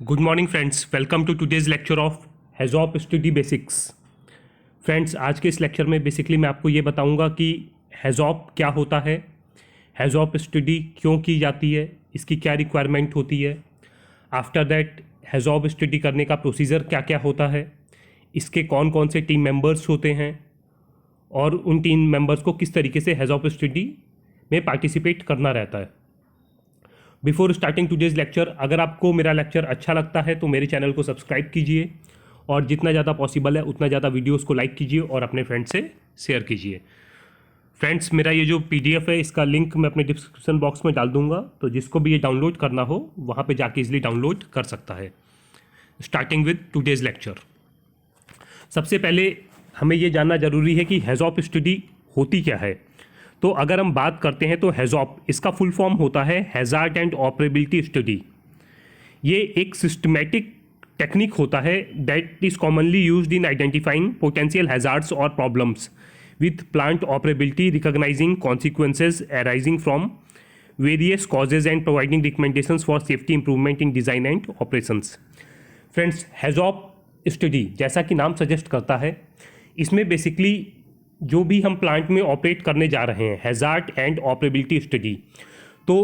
Good morning friends, welcome to today's lecture of HAZOP Study Basics. Friends, आज के इस lecture में basically मैं आपको ये बताऊंगा कि HAZOP क्या होता है, HAZOP स्टडी क्यों की जाती है, इसकी क्या रिक्वायरमेंट होती है, आफ्टर दैट HAZOP स्टडी करने का प्रोसीजर क्या क्या होता है, इसके कौन कौन से टीम मेंबर्स होते हैं और उन टीम मेंबर्स को किस तरीके से HAZOP स्टडी में पार्टिसिपेट करना रहता है। बिफोर स्टार्टिंग टूडेज लेक्चर, अगर आपको मेरा लेक्चर अच्छा लगता है तो मेरे चैनल को सब्सक्राइब कीजिए और जितना ज़्यादा पॉसिबल है उतना ज़्यादा वीडियोस को लाइक कीजिए और अपने फ्रेंड से शेयर कीजिए। फ्रेंड्स, मेरा ये जो PDF है इसका लिंक मैं अपने डिस्क्रिप्शन बॉक्स में डाल दूंगा, तो जिसको भी ये डाउनलोड करना हो वहाँ पे जाके इजीली डाउनलोड कर सकता है। स्टार्टिंग विद टूडेज लेक्चर, सबसे पहले हमें ये जानना ज़रूरी है कि HAZOP स्टडी होती क्या है। तो अगर हम बात करते हैं तो HAZOP इसका फुल फॉर्म होता है हैज़ार्ड एंड ऑपरेबिलिटी स्टडी। ये एक सिस्टमेटिक टेक्निक होता है that is commonly used in identifying potential hazards और problems with plant operability, recognizing consequences arising from various causes and providing recommendations for safety improvement in design and operations. Friends, HAZOP study जैसा कि नाम suggest करता है, इसमें basically जो भी हम प्लांट में ऑपरेट करने जा रहे हैं, हैज़ार्ड एंड ऑपरेबिलिटी स्टडी, तो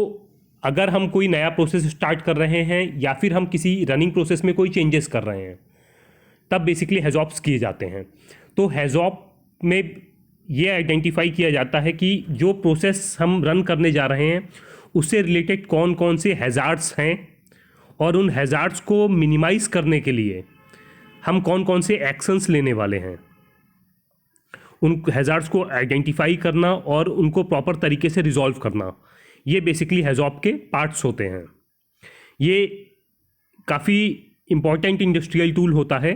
अगर हम कोई नया प्रोसेस स्टार्ट कर रहे हैं या फिर हम किसी रनिंग प्रोसेस में कोई चेंजेस कर रहे हैं, तब बेसिकली HAZOPs किए जाते हैं। तो HAZOP में ये आइडेंटिफाई किया जाता है कि जो प्रोसेस हम रन करने जा रहे हैं उससे रिलेटेड कौन कौन से हैज़ार्ड्स हैं और उन हैज़ार्ड्स को मिनिमाइज़ करने के लिए हम कौन कौन से एक्शंस लेने वाले हैं। उन हैज़ार्ड्स को आइडेंटिफाई करना और उनको प्रॉपर तरीके से रिजॉल्व करना, ये बेसिकली HAZOP के पार्ट्स होते हैं। ये काफ़ी इम्पॉर्टेंट इंडस्ट्रियल टूल होता है।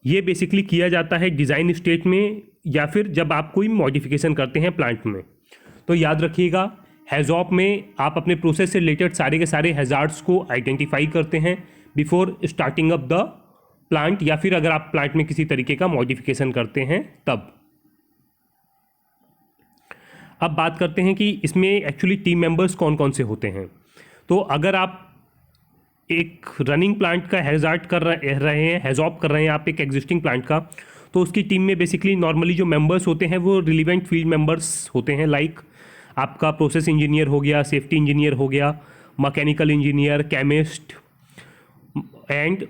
ये बेसिकली किया जाता है डिज़ाइन स्टेट में या फिर जब आप कोई मॉडिफिकेशन करते हैं प्लांट में। तो याद रखिएगा, HAZOP में आप अपने प्रोसेस से रिलेटेड सारे के सारे हैज़ार्ड्स को आइडेंटिफाई करते हैं before starting up the plant, या फिर अगर आप प्लांट में किसी तरीके का मॉडिफिकेशन करते हैं तब। अब बात करते हैं कि इसमें एक्चुअली टीम मेंबर्स कौन कौन से होते हैं। तो अगर आप एक रनिंग प्लांट का हैज़ार्ड कर रहे हैं, HAZOP कर रहे हैं आप एक एग्जिस्टिंग प्लांट का, तो उसकी टीम में बेसिकली नॉर्मली जो मेंबर्स होते हैं वो रिलीवेंट फील्ड मेंबर्स होते हैं। लाइक आपका प्रोसेस इंजीनियर हो गया, सेफ्टी इंजीनियर हो गया, मैकेनिकल इंजीनियर, केमिस्ट, एंड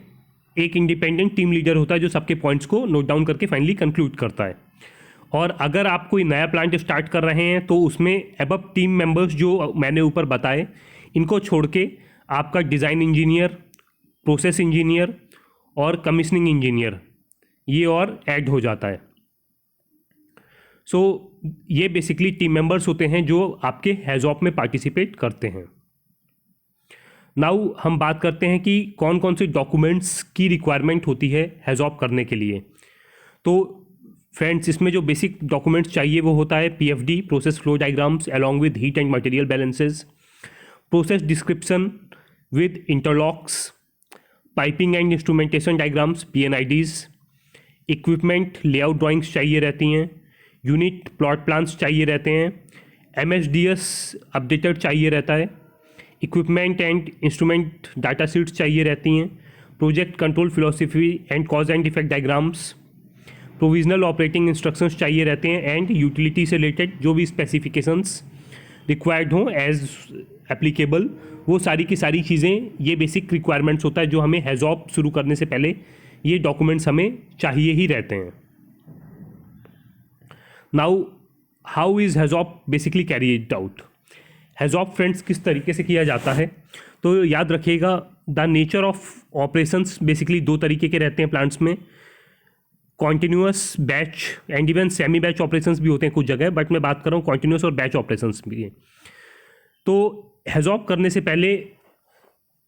एक इंडिपेंडेंट टीम लीडर होता है जो सबके पॉइंट्स को नोट डाउन करके फाइनली कंक्लूड करता है। और अगर आप कोई नया प्लांट स्टार्ट कर रहे हैं तो उसमें अबव टीम मेंबर्स जो मैंने ऊपर बताए, इनको छोड़ के आपका डिज़ाइन इंजीनियर, प्रोसेस इंजीनियर और कमीशनिंग इंजीनियर ये और ऐड हो जाता है। सो ये बेसिकली टीम मेंबर्स होते हैं जो आपके HAZOP में पार्टिसिपेट करते हैं। नाउ हम बात करते हैं कि कौन कौन से डॉक्यूमेंट्स की रिक्वायरमेंट होती है HAZOP करने के लिए। तो फ्रेंड्स, इसमें जो बेसिक डॉक्यूमेंट्स चाहिए वो होता है PFD, process flow diagrams along with heat and material balances, process description with interlocks, piping and instrumentation diagrams PNIDs, equipment layout drawings चाहिए रहती हैं, यूनिट प्लॉट प्लान्स चाहिए रहते हैं, MSDS अपडेटेड चाहिए रहता है, equipment and instrument data sheets चाहिए रहती हैं, project control philosophy and cause and effect diagrams, provisional operating instructions चाहिए रहते हैं, एंड यूटिलिटी से रिलेटेड जो भी स्पेसिफिकेशंस रिक्वायर्ड हों एज एप्लीकेबल, वो सारी की सारी चीज़ें, ये बेसिक रिक्वायरमेंट्स होता है जो हमें HAZOP शुरू करने से पहले ये डॉक्यूमेंट्स हमें चाहिए ही रहते हैं। Now how is HAZOP basically carried out. HAZOP friends किस तरीके से किया जाता है, तो याद रखिएगा the nature of operations basically दो तरीके के रहते हैं प्लांट्स में। Continuous, batch and even semi batch operations भी होते हैं कुछ जगह, बट मैं बात कर रहा हूँ कॉन्टिन्यूस और बैच ऑपरेशंस भी हैं। तो HAZOP करने से पहले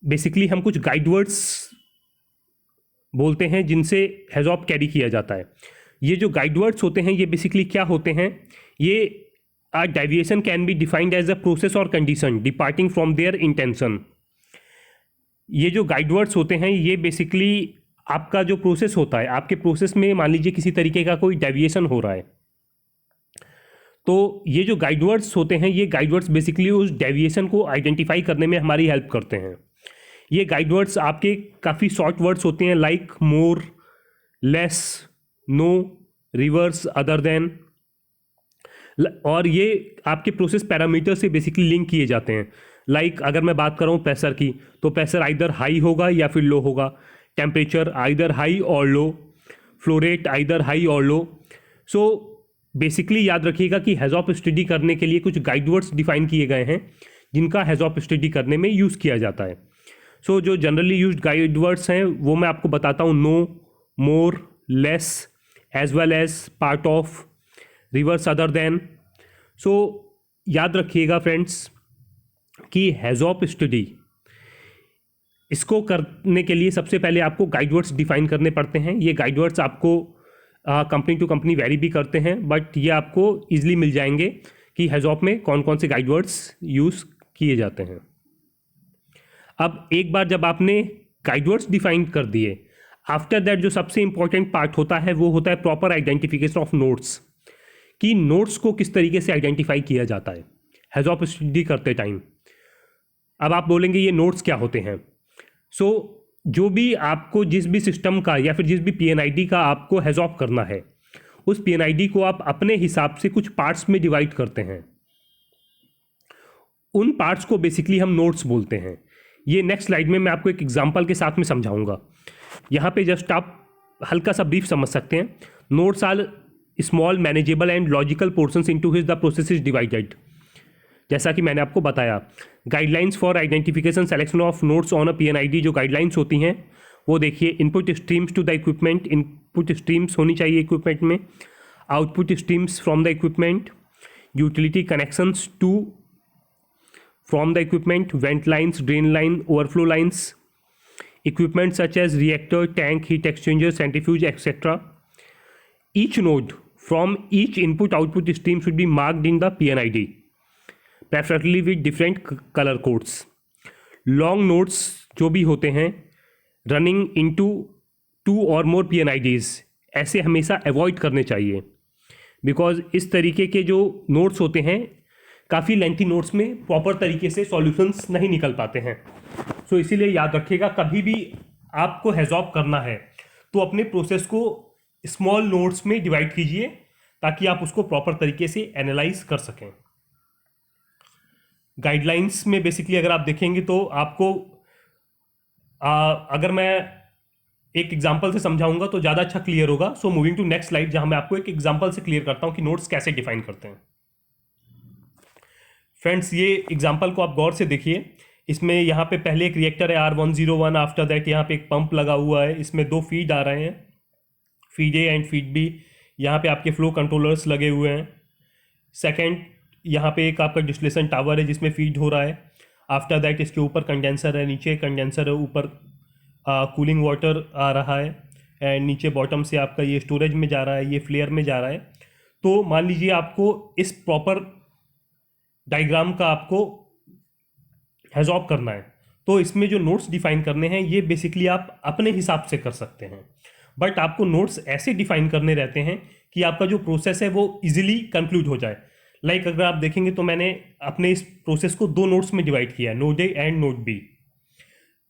बेसिकली हम कुछ गाइडवर्ड्स बोलते हैं जिनसे HAZOP कैरी किया जाता है। ये जो गाइडवर्ड्स होते हैं ये बेसिकली क्या होते हैं, ये A deviation can be defined as a process or condition departing from their intention। ये जो गाइडवर्ड्स होते हैं ये बेसिकली आपका जो प्रोसेस होता है, आपके प्रोसेस में मान लीजिए किसी तरीके का कोई डेविएशन हो रहा है, तो ये जो गाइडवर्ड्स होते हैं ये गाइडवर्ड्स बेसिकली उस डेविएशन को आइडेंटिफाई करने में हमारी हेल्प करते हैं। ये गाइड वर्ड्स आपके काफ़ी शॉर्ट वर्ड्स होते हैं, like more, less, no, reverse, other than, और ये आपके प्रोसेस पैरामीटर से बेसिकली लिंक किए जाते हैं। लाइक अगर मैं बात कर रहा हूँ प्रेशर की, तो प्रेशर आइदर हाई होगा या फिर लो होगा, टेम्परेचर आइदर हाई और लो, फ्लो रेट आइदर हाई और लो। सो बेसिकली याद रखिएगा कि हेजॉप स्टडी करने के लिए कुछ गाइड वर्ड्स डिफाइन किए गए हैं जिनका हेजॉप स्टडी करने में यूज़ किया जाता है। सो जो जनरली यूज्ड गाइड वर्ड्स हैं वो मैं आपको बताता हूँ, no, more, less, as well as, part of, reverse, other than. So याद रखिएगा फ्रेंड्स कि हेजॉप स्टडी इसको करने के लिए सबसे पहले आपको गाइड वर्ड्स डिफाइन करने पड़ते हैं। ये गाइड वर्ड्स आपको कंपनी टू कंपनी वेरी भी करते हैं, बट ये आपको ईजिली मिल जाएंगे कि हेजॉप में कौन कौन से गाइड वर्ड्स यूज़ किए जाते हैं। अब एक बार जब आपने गाइड वर्ड्स डिफाइन कर दिए, आफ्टर दैट जो सबसे इंपॉर्टेंट पार्ट होता है वो होता है प्रॉपर आइडेंटिफिकेशन ऑफ नोट्स, कि नोट्स को किस तरीके से आइडेंटिफाई किया जाता है हेजॉप स्टडी करते टाइम। अब आप बोलेंगे ये नोट्स क्या होते हैं। सो जो भी आपको जिस भी सिस्टम का या फिर जिस भी पीएनआईडी का आपको हेजॉप करना है, उस पीएनआईडी को आप अपने हिसाब से कुछ पार्ट्स में डिवाइड करते हैं। उन पार्ट्स को बेसिकली हम नोट्स बोलते हैं। ये नेक्स्ट स्लाइड में मैं आपको एक एग्जांपल के साथ में समझाऊंगा। यहाँ पे जस्ट आप हल्का सा ब्रीफ समझ सकते हैं। Notes are small manageable and logical portions into which the process is divided. जैसा कि मैंने आपको बताया, guidelines for identification selection of notes on a PNID, जो गाइडलाइंस होती हैं वो देखिए, input streams to the equipment, input streams होनी चाहिए इक्विपमेंट में, output streams from the equipment, utility connections to from the equipment, vent lines, drain line, overflow lines, equipment such as reactor, tank, heat exchanger, centrifuge, etc. Each node from each input output stream should be marked in the PNID, preferably with different color codes. Long nodes जो भी होते हैं running into 2 or more PNIDs, ऐसे हमेशा avoid करने चाहिए, because इस तरीके के जो नोट्स होते हैं काफ़ी लेंथी नोट्स में प्रॉपर तरीके से सॉल्यूशंस नहीं निकल पाते हैं। सो इसीलिए याद रखिएगा, कभी भी आपको हेजॉप करना है तो अपने प्रोसेस को स्मॉल नोट्स में डिवाइड कीजिए ताकि आप उसको प्रॉपर तरीके से एनालाइज कर सकें। गाइडलाइंस में बेसिकली अगर आप देखेंगे तो आपको अगर मैं एक एग्जांपल से समझाऊंगा तो ज़्यादा अच्छा क्लियर होगा। So moving to next slide, जहां मैं आपको एक एग्जांपल से क्लियर करता हूं कि नोट्स कैसे डिफाइन करते हैं। फ्रेंड्स, ये एग्जांपल को आप गौर से देखिए। इसमें यहाँ पे पहले एक रिएक्टर है R101, आफ्टर दैट यहाँ पे एक पंप लगा हुआ है, इसमें 2 फीड आ रहे हैं, feed A and feed B. यहाँ पे आपके फ्लो कंट्रोलर्स लगे हुए हैं। सेकंड, यहाँ पे एक आपका डिस्टिलेशन टावर है जिसमें फीड हो रहा है। आफ्टर दैट इसके ऊपर कंडेंसर है, नीचे कंडेंसर है, ऊपर कूलिंग वाटर आ रहा है, एंड नीचे बॉटम से आपका ये स्टोरेज में जा रहा है, ये फ्लेयर में जा रहा है। तो मान लीजिए आपको इस प्रॉपर डायग्राम का आपको हेजॉप करना है, तो इसमें जो नोट्स डिफाइन करने हैं ये बेसिकली आप अपने हिसाब से कर सकते हैं, बट आपको नोट्स ऐसे डिफाइन करने रहते हैं कि आपका जो प्रोसेस है वो इजीली कंक्लूड हो जाए। लाइक अगर आप देखेंगे तो मैंने अपने इस प्रोसेस को 2 नोट्स में डिवाइड किया है, node A and node B.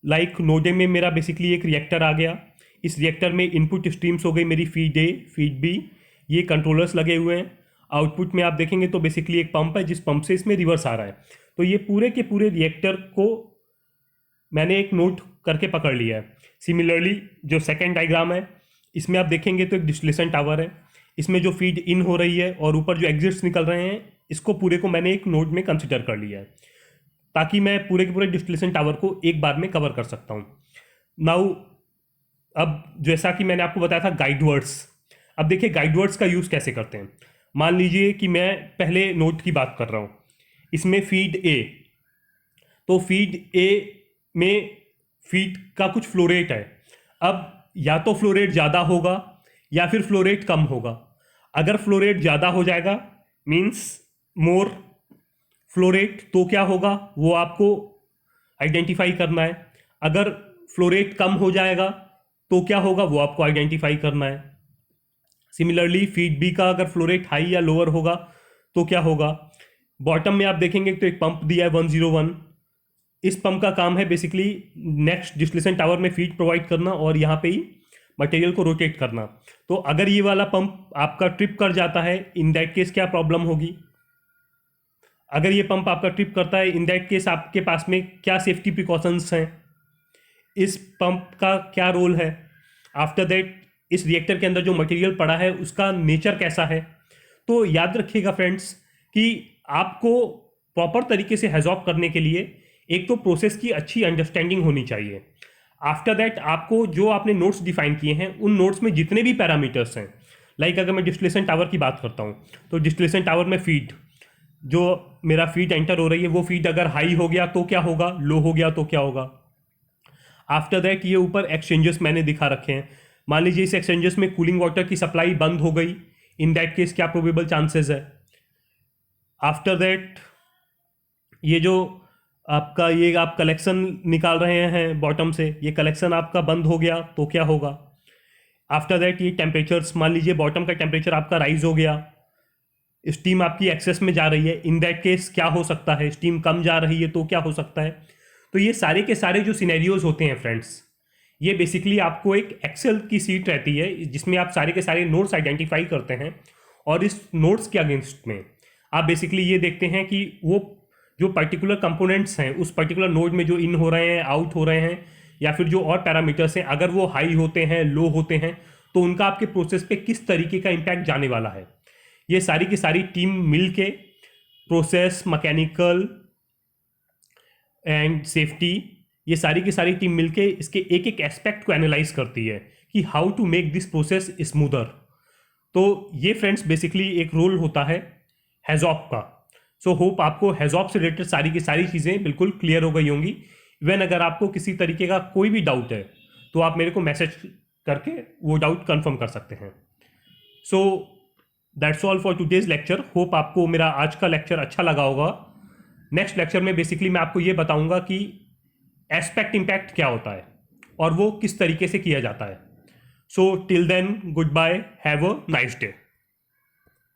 Like node A में मेरा बेसिकली एक रिएक्टर आ गया, इस रिएक्टर में इनपुट स्ट्रीम्स हो गई मेरी फीड ए, फीड बी, ये कंट्रोलर्स लगे हुए हैं। आउटपुट में आप देखेंगे तो बेसिकली एक पंप है जिस पंप से इसमें रिवर्स आ रहा है। तो ये पूरे के पूरे रिएक्टर को मैंने एक नोट करके पकड़ लिया है। सिमिलरली जो सेकेंड डायग्राम है, इसमें आप देखेंगे तो एक डिस्टिलेशन टावर है, इसमें जो फीड इन हो रही है और ऊपर जो एग्जिट्स निकल रहे हैं, इसको पूरे को मैंने एक नोड में कंसिडर कर लिया है ताकि मैं पूरे के पूरे डिस्टिलेशन टावर को एक बार में कवर कर सकता हूँ। नाउ अब जैसा कि मैंने आपको बताया था गाइड वर्ड्स, अब देखिए गाइड वर्ड्स का यूज़ कैसे करते हैं। मान लीजिए कि मैं पहले नोट की बात कर रहा हूँ, इसमें फीड ए, तो फीड ए में फीड का कुछ फ्लो रेट है। अब या तो फ्लो रेट ज़्यादा होगा या फिर फ्लो रेट कम होगा। अगर फ्लो रेट ज़्यादा हो जाएगा मीन्स मोर फ्लो रेट, तो क्या होगा वो आपको आइडेंटिफाई करना है। अगर फ्लो रेट कम हो जाएगा तो क्या होगा वो आपको आइडेंटिफाई करना है। सिमिलरली फीड बी का अगर फ्लो रेट हाई या लोअर होगा तो क्या होगा। बॉटम में आप देखेंगे तो एक पंप दिया है 101, इस पंप का काम है बेसिकली नेक्स्ट डिस्टिलेशन टावर में फीड प्रोवाइड करना और यहाँ पे ही मटेरियल को रोटेट करना। तो अगर ये वाला पंप आपका ट्रिप कर जाता है, इन दैट केस क्या प्रॉब्लम होगी? अगर ये पंप आपका ट्रिप करता है, इन दैट केस आपके पास में क्या सेफ्टी प्रिकॉशंस हैं, इस पंप का क्या रोल है, आफ्टर दैट इस रिएक्टर के अंदर जो मटेरियल पड़ा है उसका नेचर कैसा है। तो याद रखिएगा फ्रेंड्स कि आपको प्रॉपर तरीके से हैजॉब करने के लिए एक तो प्रोसेस की अच्छी अंडरस्टैंडिंग होनी चाहिए। आफ्टर दैट आपको जो आपने नोट्स डिफाइन किए हैं उन नोट्स में जितने भी पैरामीटर्स हैं, लाइक अगर मैं डिस्टिलेशन टावर की बात करता हूँ तो डिस्टिलेशन टावर में फीड, जो मेरा फीड एंटर हो रही है वो फीड अगर हाई हो गया तो क्या होगा, लो हो गया तो क्या होगा। आफ्टर दैट ये ऊपर एक्सचेंजेस मैंने दिखा रखे हैं। मान लीजिए इस एक्सचेंजेस में कूलिंग वाटर की सप्लाई बंद हो गई, इन दैट केस क्या प्रोबेबल चांसेस है। आफ्टर दैट ये जो आपका ये आप कलेक्शन निकाल रहे हैं बॉटम से, ये कलेक्शन आपका बंद हो गया तो क्या होगा। आफ्टर दैट ये टेम्परेचर्स, मान लीजिए बॉटम का टेम्परेचर आपका राइज हो गया, स्टीम आपकी एक्सेस में जा रही है, इन दैट केस क्या हो सकता है, स्टीम कम जा रही है तो क्या हो सकता है। तो ये सारे के सारे जो सिनेरियोज होते हैं फ्रेंड्स, ये बेसिकली आपको एक एक्सेल की सीट रहती है जिसमें आप सारे के सारे नोट्स आइडेंटिफाई करते हैं और इस नोट्स के अगेंस्ट में आप बेसिकली ये देखते हैं कि वो जो पर्टिकुलर कंपोनेंट्स हैं उस पर्टिकुलर नोड में जो इन हो रहे हैं, आउट हो रहे हैं, या फिर जो और पैरामीटर्स हैं अगर वो हाई होते हैं, लो होते हैं, तो उनका आपके प्रोसेस पे किस तरीके का इम्पैक्ट जाने वाला है। ये सारी की सारी टीम मिल के प्रोसेस, मैकेनिकल एंड सेफ्टी, ये सारी की सारी टीम मिलके इसके एक एक एस्पेक्ट को एनालाइज करती है कि how to make this process smoother. तो ये फ्रेंड्स बेसिकली एक रोल होता है हैजॉप का। सो होप आपको हैजॉप से रिलेटेड सारी की सारी चीज़ें बिल्कुल क्लियर हो गई होंगी। इवन अगर आपको किसी तरीके का कोई भी डाउट है तो आप मेरे को मैसेज करके वो डाउट कंफर्म कर सकते हैं। So that's all for today's lecture. Hope आपको मेरा आज का लेक्चर अच्छा लगा होगा। नेक्स्ट लेक्चर में बेसिकली मैं आपको ये बताऊंगा कि एस्पेक्ट इम्पैक्ट क्या होता है और वो किस तरीके से किया जाता है। So till then, goodbye, have a nice day.